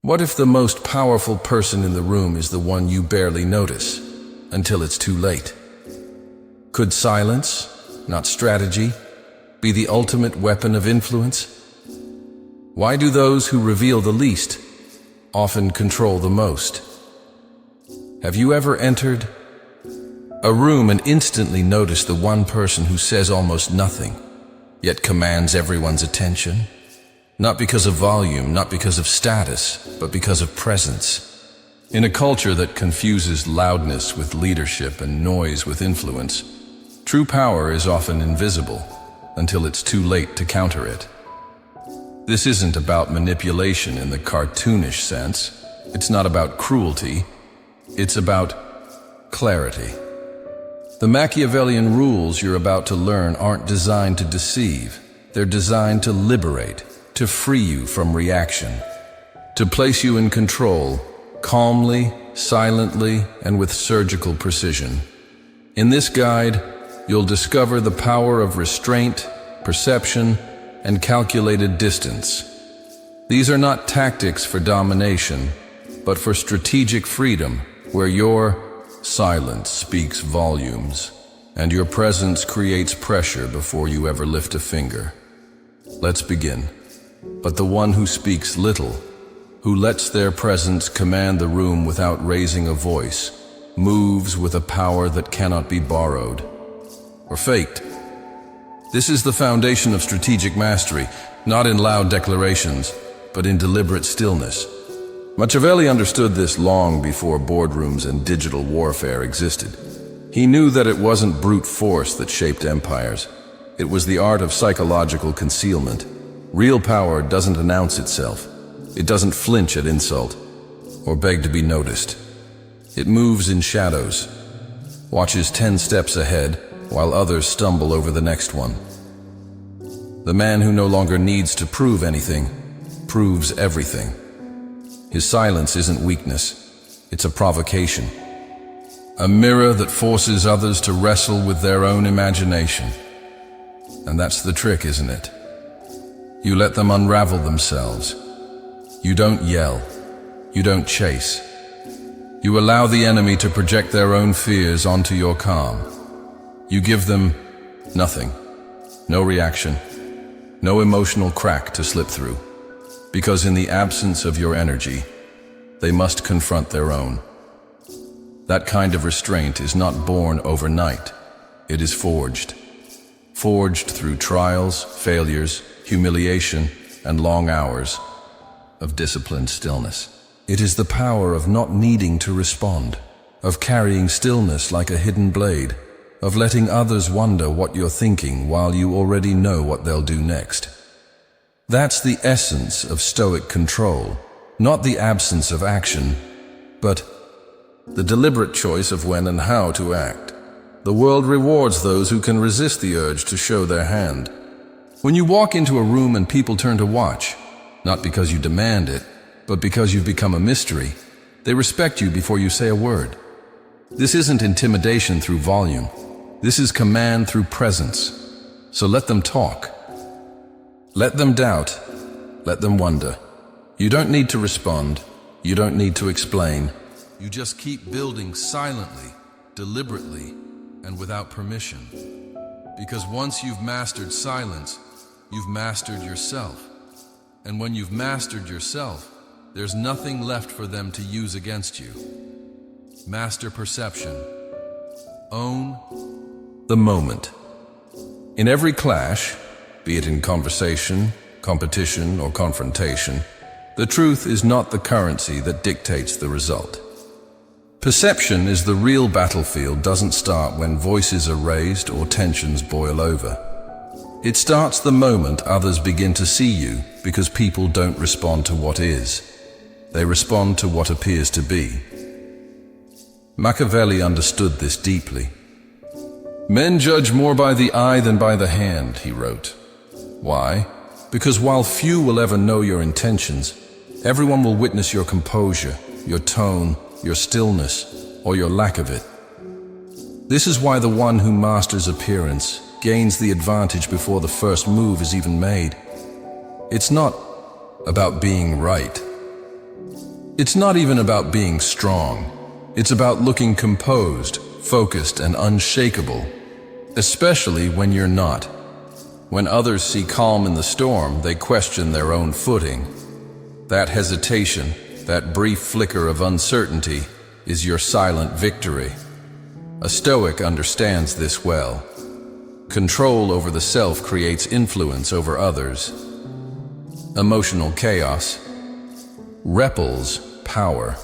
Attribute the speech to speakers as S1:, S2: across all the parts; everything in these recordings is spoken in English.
S1: What if the most powerful person in the room is the one you barely notice until it's too late? Could silence, not strategy, be the ultimate weapon of influence? Why do those who reveal the least often control the most? Have you ever entered a room and instantly noticed the one person who says almost nothing, yet commands everyone's attention? Not because of volume, not because of status, but because of presence. In a culture that confuses loudness with leadership and noise with influence, true power is often invisible until it's too late to counter it. This isn't about manipulation in the cartoonish sense. It's not about cruelty. It's about clarity. The Machiavellian rules you're about to learn aren't designed to deceive. They're designed to liberate, to free you from reaction, to place you in control, calmly, silently, and with surgical precision. In this guide, you'll discover the power of restraint, perception, and calculated distance. These are not tactics for domination, but for strategic freedom, where your silence speaks volumes, and your presence creates pressure before you ever lift a finger. Let's begin. But the one who speaks little, who lets their presence command the room without raising a voice, moves with a power that cannot be borrowed or faked. This is the foundation of strategic mastery, not in loud declarations, but in deliberate stillness. Machiavelli understood this long before boardrooms and digital warfare existed. He knew that it wasn't brute force that shaped empires. It was the art of psychological concealment. Real power doesn't announce itself. It doesn't flinch at insult or beg to be noticed. It moves in shadows, watches 10 steps ahead while others stumble over the next one. The man who no longer needs to prove anything proves everything. His silence isn't weakness, it's a provocation. A mirror that forces others to wrestle with their own imagination. And that's the trick, isn't it? You let them unravel themselves. You don't yell. You don't chase. You allow the enemy to project their own fears onto your calm. You give them nothing, no reaction, no emotional crack to slip through, because in the absence of your energy, they must confront their own. That kind of restraint is not born overnight. It is forged through trials, failures, humiliation, and long hours of disciplined stillness. It is the power of not needing to respond, of carrying stillness like a hidden blade, of letting others wonder what you're thinking while you already know what they'll do next. That's the essence of Stoic control, not the absence of action, but the deliberate choice of when and how to act. The world rewards those who can resist the urge to show their hand. When you walk into a room and people turn to watch, not because you demand it, but because you've become a mystery, they respect you before you say a word. This isn't intimidation through volume. This is command through presence. So let them talk. Let them doubt. Let them wonder. You don't need to respond. You don't need to explain. You just keep building silently, deliberately, and without permission. Because once you've mastered silence, you've mastered yourself. And when you've mastered yourself, there's nothing left for them to use against you. Master perception. Own the moment. In every clash, be it in conversation, competition, or confrontation, the truth is not the currency that dictates the result. Perception is the real battlefield. Doesn't start when voices are raised or tensions boil over. It starts the moment others begin to see you, because people don't respond to what is. They respond to what appears to be. Machiavelli understood this deeply. Men judge more by the eye than by the hand, he wrote. Why? Because while few will ever know your intentions, everyone will witness your composure, your tone, your stillness, or your lack of it. This is why the one who masters appearance gains the advantage before the first move is even made. It's not about being right. It's not even about being strong. It's about looking composed, focused, and unshakable, especially when you're not. When others see calm in the storm, they question their own footing. That hesitation, that brief flicker of uncertainty, is your silent victory. A Stoic understands this well. Control over the self creates influence over others. Emotional chaos repels power.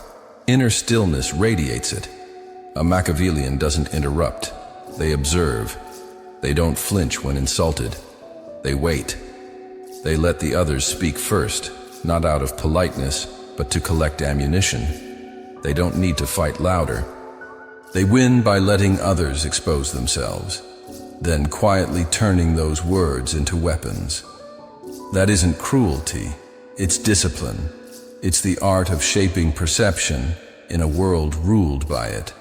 S1: Inner stillness radiates it. A Machiavellian doesn't interrupt. They observe. They don't flinch when insulted. They wait. They let the others speak first, not out of politeness, but to collect ammunition. They don't need to fight louder. They win by letting others expose themselves, then quietly turning those words into weapons. That isn't cruelty, it's discipline. It's the art of shaping perception in a world ruled by it.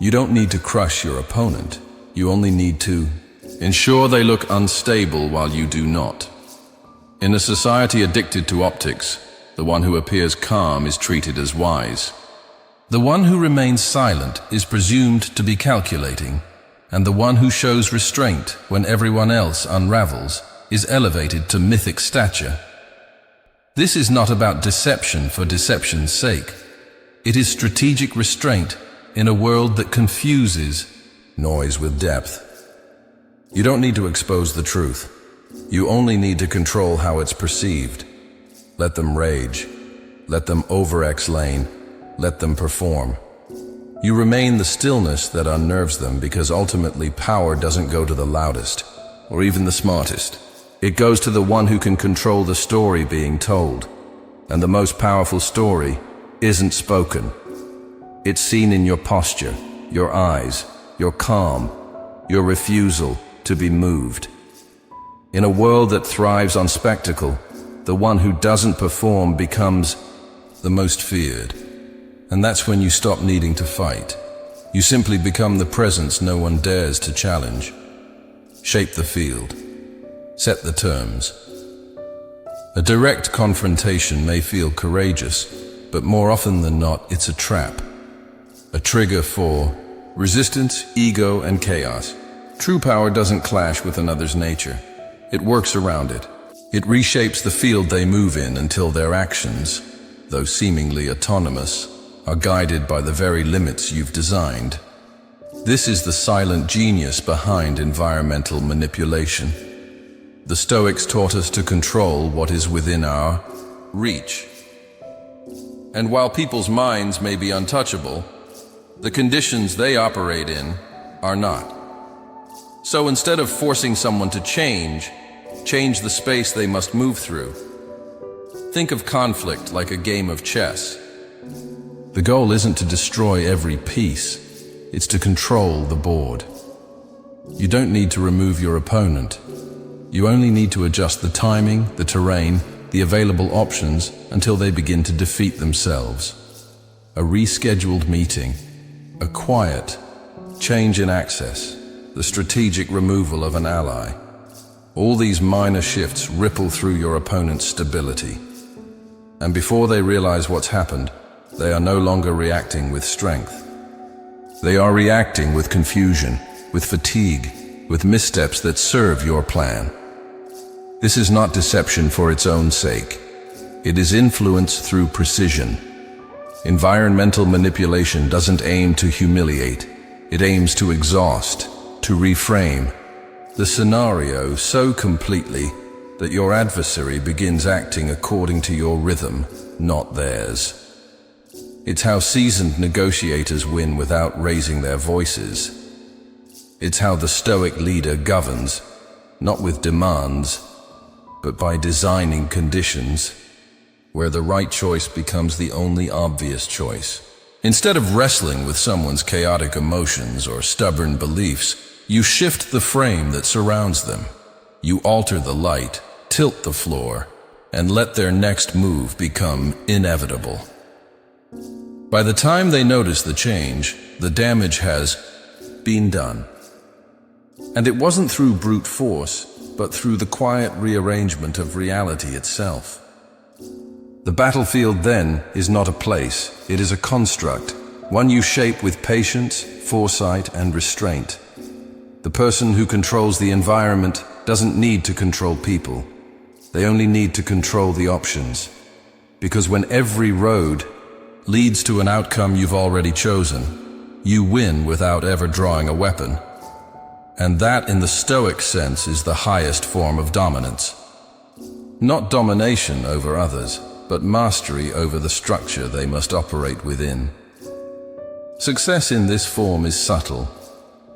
S1: You don't need to crush your opponent. You only need to ensure they look unstable while you do not. In a society addicted to optics, the one who appears calm is treated as wise. The one who remains silent is presumed to be calculating, and the one who shows restraint when everyone else unravels is elevated to mythic stature. This is not about deception for deception's sake. It is strategic restraint in a world that confuses noise with depth. You don't need to expose the truth. You only need to control how it's perceived. Let them rage. Let them over-explain. Let them perform. You remain the stillness that unnerves them, because ultimately power doesn't go to the loudest or even the smartest. It goes to the one who can control the story being told. And the most powerful story isn't spoken. It's seen in your posture, your eyes, your calm, your refusal to be moved. In a world that thrives on spectacle, the one who doesn't perform becomes the most feared. And that's when you stop needing to fight. You simply become the presence no one dares to challenge. Shape the field. Set the terms. A direct confrontation may feel courageous, but more often than not, it's a trap. A trigger for resistance, ego, and chaos. True power doesn't clash with another's nature. It works around it. It reshapes the field they move in until their actions, though seemingly autonomous, are guided by the very limits you've designed. This is the silent genius behind environmental manipulation. The Stoics taught us to control what is within our reach. And while people's minds may be untouchable, the conditions they operate in are not. So instead of forcing someone to change the space they must move through. Think of conflict like a game of chess. The goal isn't to destroy every piece, it's to control the board. You don't need to remove your opponent. You only need to adjust the timing, the terrain, the available options until they begin to defeat themselves. A rescheduled meeting, a quiet change in access, the strategic removal of an ally. All these minor shifts ripple through your opponent's stability. And before they realize what's happened, they are no longer reacting with strength. They are reacting with confusion, with fatigue, with missteps that serve your plan. This is not deception for its own sake. It is influence through precision. Environmental manipulation doesn't aim to humiliate. It aims to exhaust, to reframe the scenario so completely that your adversary begins acting according to your rhythm, not theirs. It's how seasoned negotiators win without raising their voices. It's how the Stoic leader governs, not with demands, but by designing conditions where the right choice becomes the only obvious choice. Instead of wrestling with someone's chaotic emotions or stubborn beliefs, you shift the frame that surrounds them. You alter the light, tilt the floor, and let their next move become inevitable. By the time they notice the change, the damage has been done. And it wasn't through brute force, but through the quiet rearrangement of reality itself. The battlefield then is not a place, it is a construct, one you shape with patience, foresight, and restraint. The person who controls the environment doesn't need to control people. They only need to control the options. Because when every road leads to an outcome you've already chosen, you win without ever drawing a weapon. And that, in the Stoic sense, is the highest form of dominance. Not domination over others, but mastery over the structure they must operate within. Success in this form is subtle.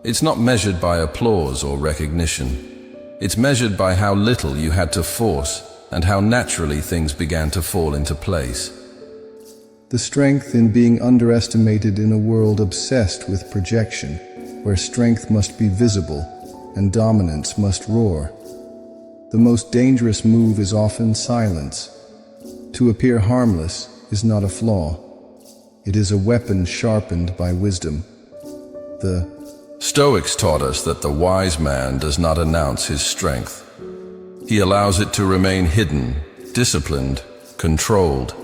S1: It's not measured by applause or recognition. It's measured by how little you had to force and how naturally things began to fall into place.
S2: The strength in being underestimated in a world obsessed with projection, where strength must be visible and dominance must roar. The most dangerous move is often silence. To appear harmless is not a flaw. It is a weapon sharpened by wisdom. The
S1: Stoics taught us that the wise man does not announce his strength. He allows it to remain hidden, disciplined, controlled.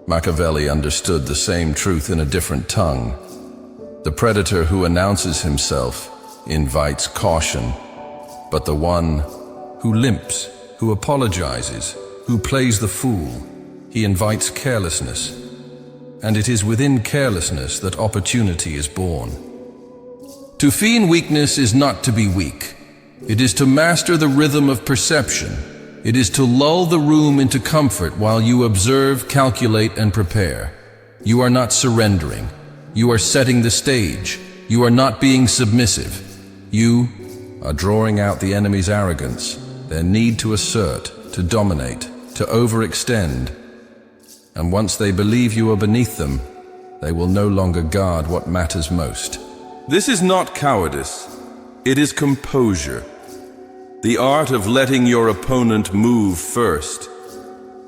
S1: Machiavelli understood the same truth in a different tongue. The predator who announces himself invites caution, but the one who limps, who apologizes, who plays the fool, he invites carelessness. And it is within carelessness that opportunity is born. To feign weakness is not to be weak. It is to master the rhythm of perception. It is to lull the room into comfort while you observe, calculate, and prepare. You are not surrendering. You are setting the stage. You are not being submissive. You are drawing out the enemy's arrogance, their need to assert, to dominate, to overextend. And once they believe you are beneath them, they will no longer guard what matters most. This is not cowardice. It is composure. The art of letting your opponent move first.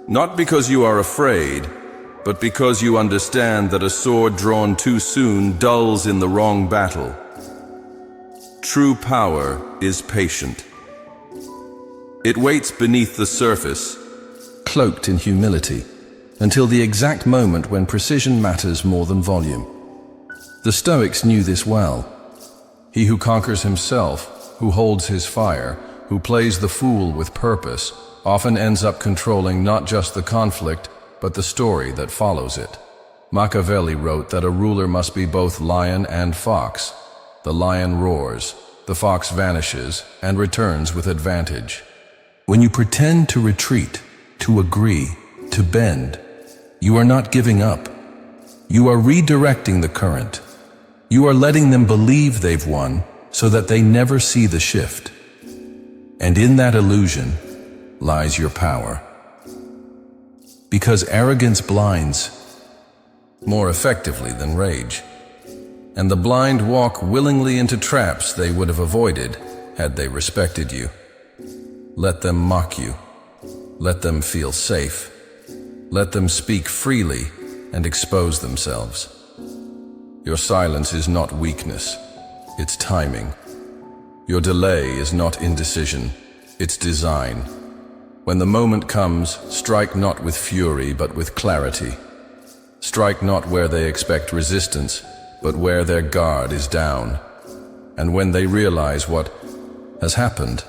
S1: Not because you are afraid, but because you understand that a sword drawn too soon dulls in the wrong battle. True power is patient. It waits beneath the surface, cloaked in humility, until the exact moment when precision matters more than volume. The Stoics knew this well. He who conquers himself, who holds his fire, who plays the fool with purpose, often ends up controlling not just the conflict, but the story that follows it. Machiavelli wrote that a ruler must be both lion and fox. The lion roars, the fox vanishes, and returns with advantage. When you pretend to retreat, to agree, to bend, you are not giving up. You are redirecting the current. You are letting them believe they've won so that they never see the shift. And in that illusion lies your power. Because arrogance blinds more effectively than rage. And the blind walk willingly into traps they would have avoided had they respected you. Let them mock you. Let them feel safe. Let them speak freely and expose themselves. Your silence is not weakness, it's timing. Your delay is not indecision, it's design. When the moment comes, strike not with fury but with clarity. Strike not where they expect resistance, but where their guard is down. And when they realize what has happened,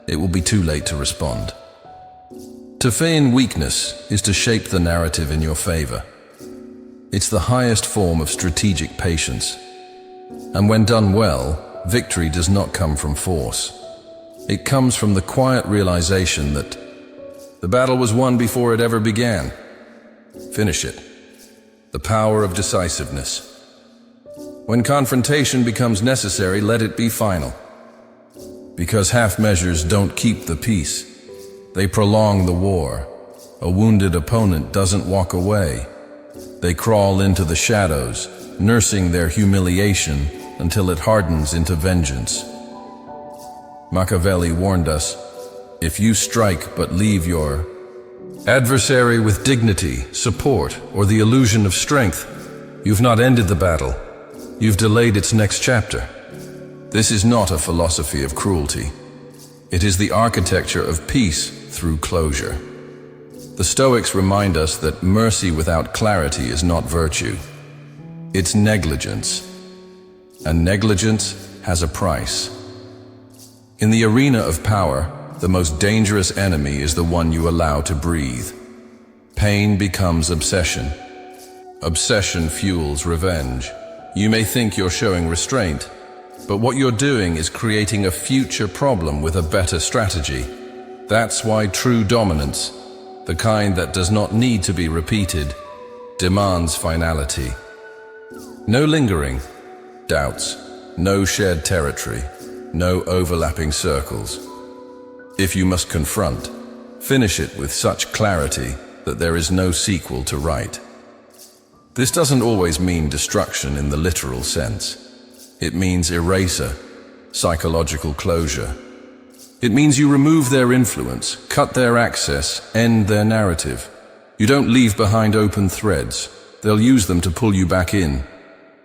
S1: it will be too late to respond. To feign weakness is to shape the narrative in your favor. It's the highest form of strategic patience. And when done well, victory does not come from force. It comes from the quiet realization that the battle was won before it ever began. Finish it. The power of decisiveness. When confrontation becomes necessary, let it be final. Because half measures don't keep the peace. They prolong the war. A wounded opponent doesn't walk away. They crawl into the shadows, nursing their humiliation until it hardens into vengeance. Machiavelli warned us, if you strike but leave your adversary with dignity, support, or the illusion of strength, you've not ended the battle. You've delayed its next chapter. This is not a philosophy of cruelty. It is the architecture of peace through closure. The Stoics remind us that mercy without clarity is not virtue. It's negligence. And negligence has a price. In the arena of power, the most dangerous enemy is the one you allow to breathe. Pain becomes obsession. Obsession fuels revenge. You may think you're showing restraint, but what you're doing is creating a future problem with a better strategy. That's why true dominance, the kind that does not need to be repeated, demands finality. No lingering doubts, no shared territory, no overlapping circles. If you must confront, finish it with such clarity that there is no sequel to write. This doesn't always mean destruction in the literal sense. It means eraser, psychological closure. It means you remove their influence, cut their access, end their narrative. You don't leave behind open threads. They'll use them to pull you back in.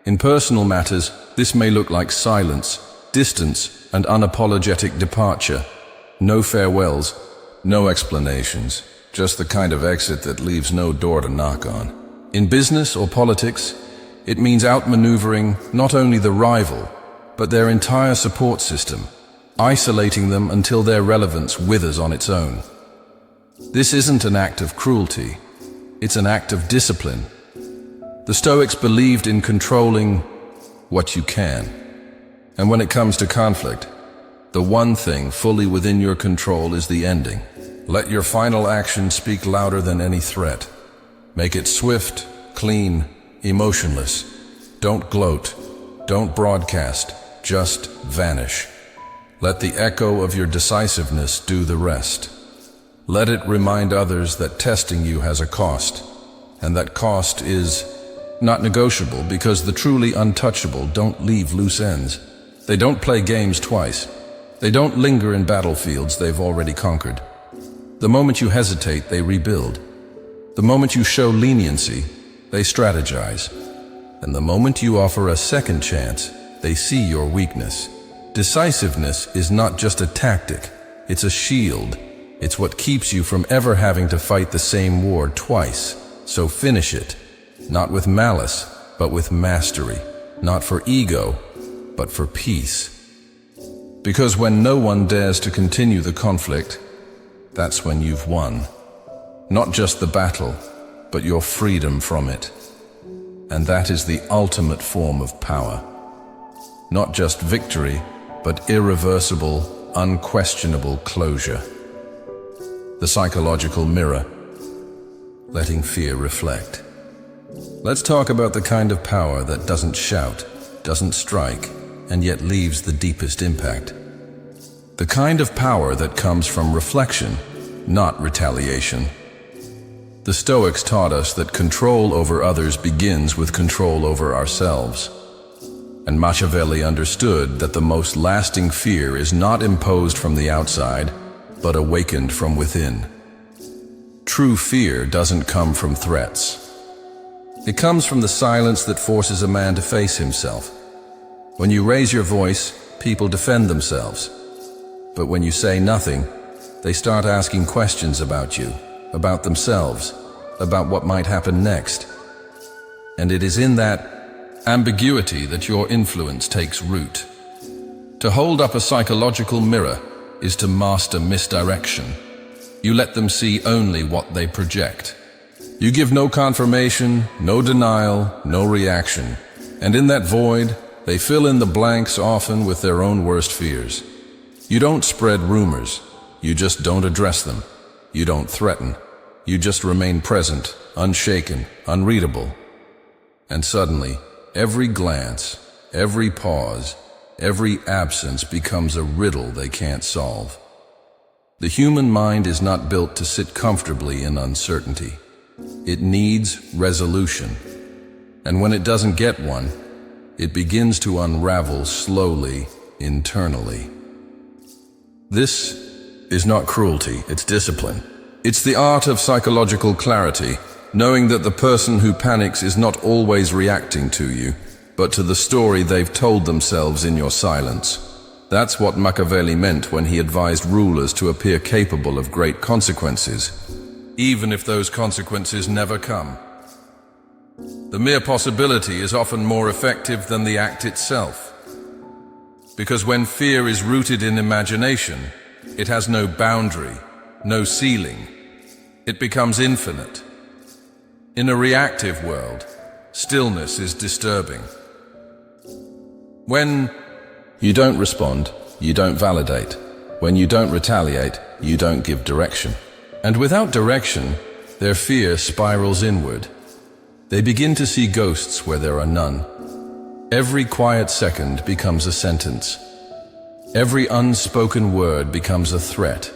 S1: In personal matters, this may look like silence, distance, and unapologetic departure. No farewells, no explanations, just the kind of exit that leaves no door to knock on. In business or politics, it means outmaneuvering not only the rival, but their entire support system, isolating them until their relevance withers on its own. This isn't an act of cruelty, it's an act of discipline. The Stoics believed in controlling what you can. And when it comes to conflict, the one thing fully within your control is the ending. Let your final action speak louder than any threat. Make it swift, clean, emotionless. Don't gloat, don't broadcast, just vanish. Let the echo of your decisiveness do the rest. Let it remind others that testing you has a cost, and that cost is not negotiable because the truly untouchable don't leave loose ends. They don't play games twice. They don't linger in battlefields they've already conquered. The moment you hesitate, they rebuild. The moment you show leniency, they strategize. And the moment you offer a second chance, they see your weakness. Decisiveness is not just a tactic, it's a shield. It's what keeps you from ever having to fight the same war twice. So finish it, not with malice, but with mastery. Not for ego, but for peace. Because when no one dares to continue the conflict, that's when you've won. Not just the battle, but your freedom from it. And that is the ultimate form of power. Not just victory, but irreversible, unquestionable closure. The psychological mirror, letting fear reflect. Let's talk about the kind of power that doesn't shout, doesn't strike, and yet leaves the deepest impact. The kind of power that comes from reflection, not retaliation. The Stoics taught us that control over others begins with control over ourselves. And Machiavelli understood that the most lasting fear is not imposed from the outside, but awakened from within. True fear doesn't come from threats. It comes from the silence that forces a man to face himself. When you raise your voice, people defend themselves. But when you say nothing, they start asking questions about you, about themselves, about what might happen next. And it is in that ambiguity that your influence takes root. To hold up a psychological mirror is to master misdirection. You let them see only what they project. You give no confirmation, no denial, no reaction. And in that void, they fill in the blanks often with their own worst fears. You don't spread rumors. You just don't address them. You don't threaten. You just remain present, unshaken, unreadable. And suddenly, every glance, every pause, every absence becomes a riddle they can't solve. The human mind is not built to sit comfortably in uncertainty. It needs resolution. And when it doesn't get one, it begins to unravel slowly, internally. This is not cruelty, it's discipline. It's the art of psychological clarity, knowing that the person who panics is not always reacting to you, but to the story they've told themselves in your silence. That's what Machiavelli meant when he advised rulers to appear capable of great consequences, even if those consequences never come. The mere possibility is often more effective than the act itself. Because when fear is rooted in imagination, it has no boundary, no ceiling. It becomes infinite. In a reactive world, stillness is disturbing. When you don't respond, you don't validate. When you don't retaliate, you don't give direction. And without direction, their fear spirals inward. They begin to see ghosts where there are none. Every quiet second becomes a sentence. Every unspoken word becomes a threat.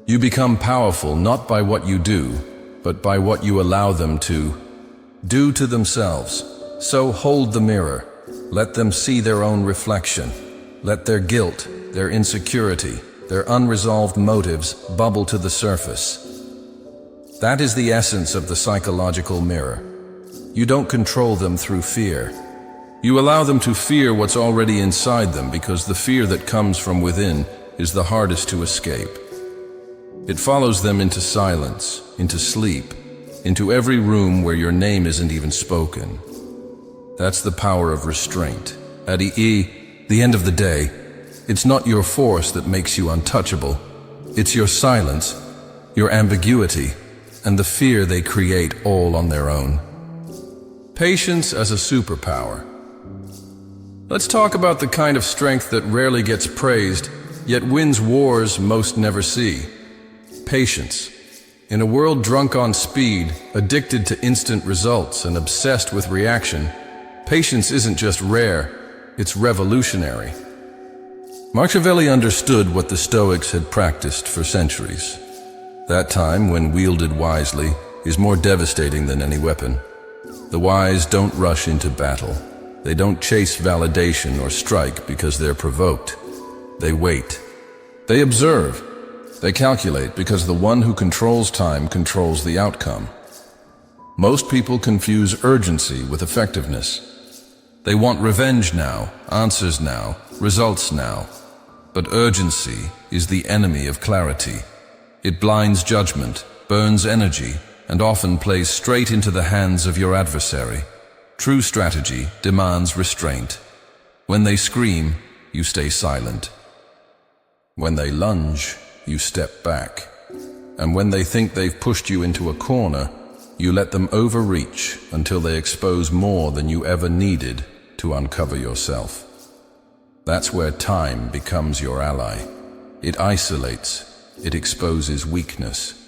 S1: You become powerful not by what you do, but by what you allow them to do to themselves. So hold the mirror. Let them see their own reflection. Let their guilt, their insecurity, their unresolved motives bubble to the surface. That is the essence of the psychological mirror. You don't control them through fear. You allow them to fear what's already inside them, because the fear that comes from within is the hardest to escape. It follows them into silence, into sleep, into every room where your name isn't even spoken. That's the power of restraint. At the end of the day, it's not your force that makes you untouchable. It's your silence, your ambiguity, and the fear they create all on their own. Patience as a superpower. Let's talk about the kind of strength that rarely gets praised, yet wins wars most never see. Patience. In a world drunk on speed, addicted to instant results, and obsessed with reaction, patience isn't just rare, it's revolutionary. Machiavelli understood what the Stoics had practiced for centuries. That time, when wielded wisely, is more devastating than any weapon. The wise don't rush into battle. They don't chase validation or strike because they're provoked. They wait. They observe. They calculate, because the one who controls time controls the outcome. Most people confuse urgency with effectiveness. They want revenge now, answers now, results now. But urgency is the enemy of clarity. It blinds judgment, burns energy, and often plays straight into the hands of your adversary. True strategy demands restraint. When they scream, you stay silent. When they lunge, you step back. And when they think they've pushed you into a corner, you let them overreach until they expose more than you ever needed to uncover yourself. That's where time becomes your ally. It isolates. It exposes weakness.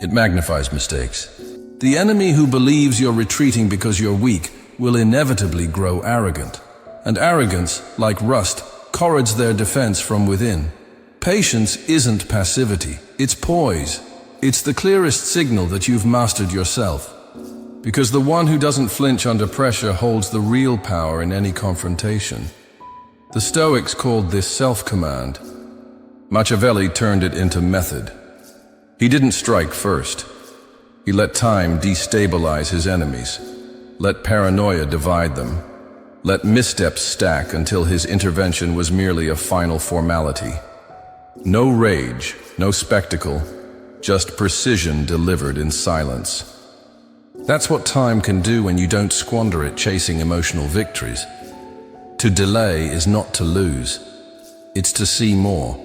S1: It magnifies mistakes. The enemy who believes you're retreating because you're weak will inevitably grow arrogant. And arrogance, like rust, corrodes their defense from within. Patience isn't passivity, it's poise. It's the clearest signal that you've mastered yourself. Because the one who doesn't flinch under pressure holds the real power in any confrontation. The Stoics called this self-command. Machiavelli turned it into method. He didn't strike first. He let time destabilize his enemies. Let paranoia divide them. Let missteps stack until his intervention was merely a final formality. No rage, no spectacle, just precision delivered in silence. That's what time can do when you don't squander it chasing emotional victories. To delay is not to lose. It's to see more.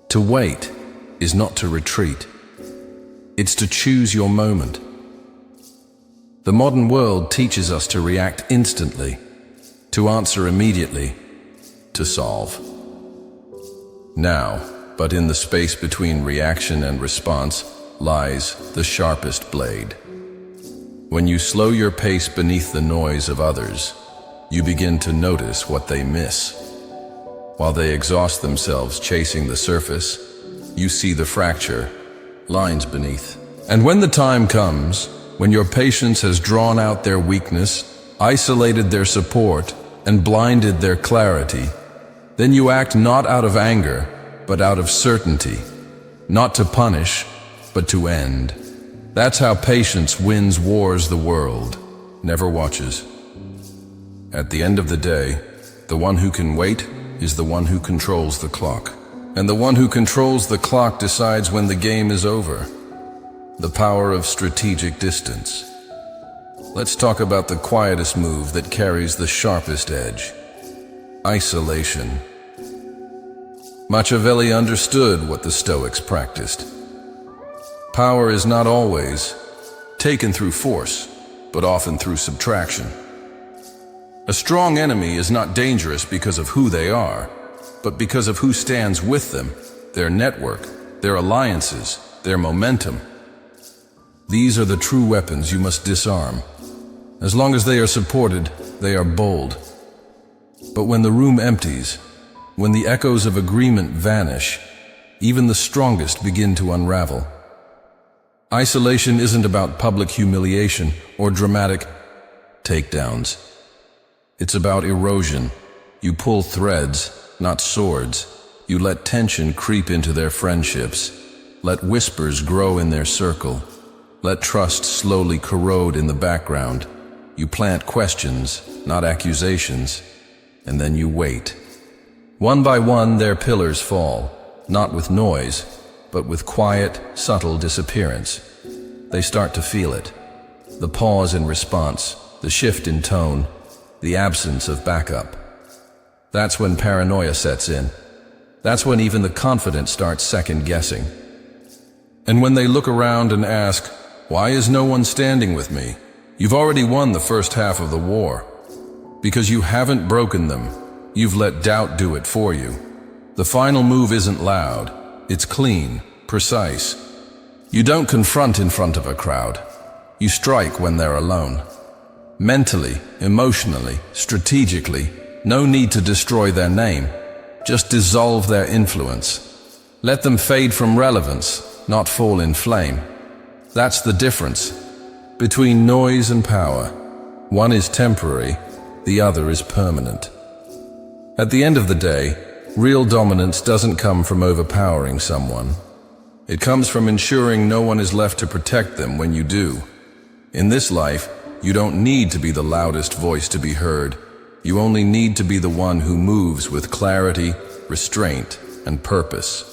S1: To wait is not to retreat. It's to choose your moment. The modern world teaches us to react instantly, to answer immediately, to solve. Now, but in the space between reaction and response lies the sharpest blade. When you slow your pace beneath the noise of others, you begin to notice what they miss. While they exhaust themselves chasing the surface, you see the fracture, lines beneath. And when the time comes, when your patience has drawn out their weakness, isolated their support, and blinded their clarity, then you act not out of anger, but out of certainty, not to punish, but to end. That's how patience wins wars the world never watches. At the end of the day, the one who can wait is the one who controls the clock. And the one who controls the clock decides when the game is over. The power of strategic distance. Let's talk about the quietest move that carries the sharpest edge. Isolation. Machiavelli understood what the Stoics practiced. Power is not always taken through force, but often through subtraction. A strong enemy is not dangerous because of who they are, but because of who stands with them, their network, their alliances, their momentum. These are the true weapons you must disarm. As long as they are supported, they are bold. But when the room empties, when the echoes of agreement vanish, even the strongest begin to unravel. Isolation isn't about public humiliation or dramatic takedowns. It's about erosion. You pull threads, not swords. You let tension creep into their friendships. Let whispers grow in their circle. Let trust slowly corrode in the background. You plant questions, not accusations, and then you wait. One by one, their pillars fall, not with noise, but with quiet, subtle disappearance. They start to feel it. The pause in response, the shift in tone, the absence of backup. That's when paranoia sets in. That's when even the confident starts second-guessing. And when they look around and ask, "Why is no one standing with me?" You've already won the first half of the war. Because you haven't broken them, you've let doubt do it for you. The final move isn't loud. It's clean, precise. You don't confront in front of a crowd. You strike when they're alone. Mentally, emotionally, strategically, no need to destroy their name. Just dissolve their influence. Let them fade from relevance, not fall in flame. That's the difference between noise and power. One is temporary, the other is permanent. At the end of the day, real dominance doesn't come from overpowering someone. It comes from ensuring no one is left to protect them when you do. In this life, you don't need to be the loudest voice to be heard. You only need to be the one who moves with clarity, restraint, and purpose.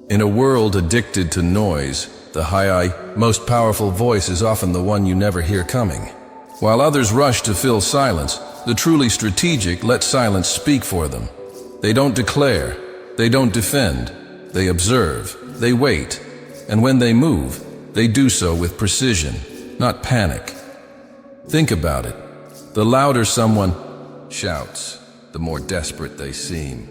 S1: In a world addicted to noise, the high, most powerful voice is often the one you never hear coming. While others rush to fill silence, the truly strategic let silence speak for them. They don't declare, they don't defend, they observe, they wait, and when they move, they do so with precision, not panic. Think about it. The louder someone shouts, the more desperate they seem.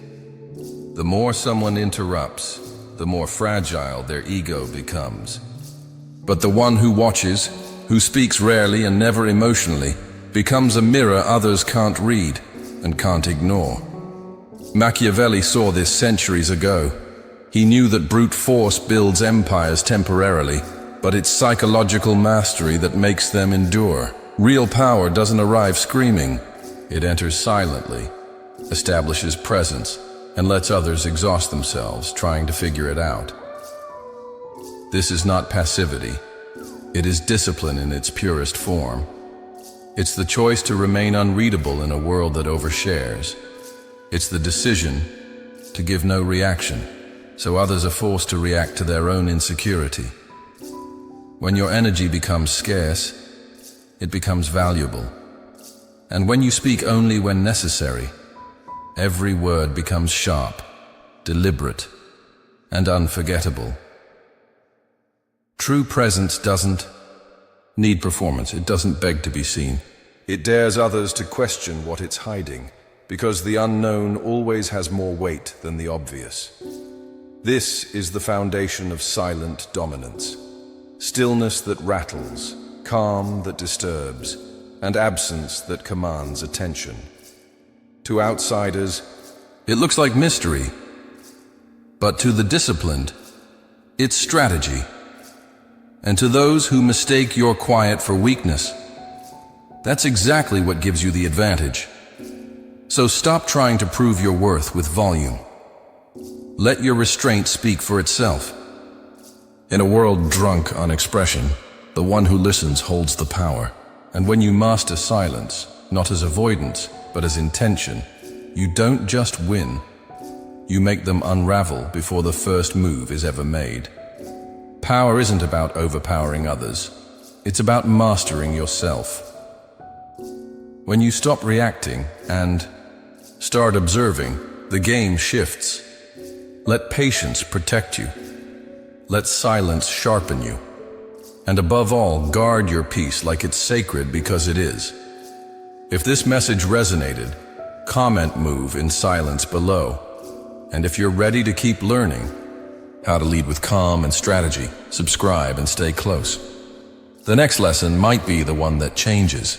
S1: The more someone interrupts, the more fragile their ego becomes. But the one who watches, who speaks rarely and never emotionally, becomes a mirror others can't read and can't ignore. Machiavelli saw this centuries ago. He knew that brute force builds empires temporarily, but it's psychological mastery that makes them endure. Real power doesn't arrive screaming. It enters silently, establishes presence, and lets others exhaust themselves trying to figure it out. This is not passivity. It is discipline in its purest form. It's the choice to remain unreadable in a world that overshares. It's the decision to give no reaction, so others are forced to react to their own insecurity. When your energy becomes scarce, it becomes valuable. And when you speak only when necessary, every word becomes sharp, deliberate, and unforgettable. True presence doesn't need performance. It doesn't beg to be seen. It dares others to question what it's hiding, because the unknown always has more weight than the obvious. This is the foundation of silent dominance. Stillness that rattles, calm that disturbs, and absence that commands attention. To outsiders, it looks like mystery, but to the disciplined, it's strategy. And to those who mistake your quiet for weakness, that's exactly what gives you the advantage. So stop trying to prove your worth with volume. Let your restraint speak for itself. In a world drunk on expression, the one who listens holds the power. And when you master silence, not as avoidance, but as intention, you don't just win. You make them unravel before the first move is ever made. Power isn't about overpowering others. It's about mastering yourself. When you stop reacting and start observing, the game shifts. Let patience protect you. Let silence sharpen you. And above all, guard your peace like it's sacred because it is. If this message resonated, comment "move" in silence below. And if you're ready to keep learning how to lead with calm and strategy, subscribe and stay close. The next lesson might be the one that changes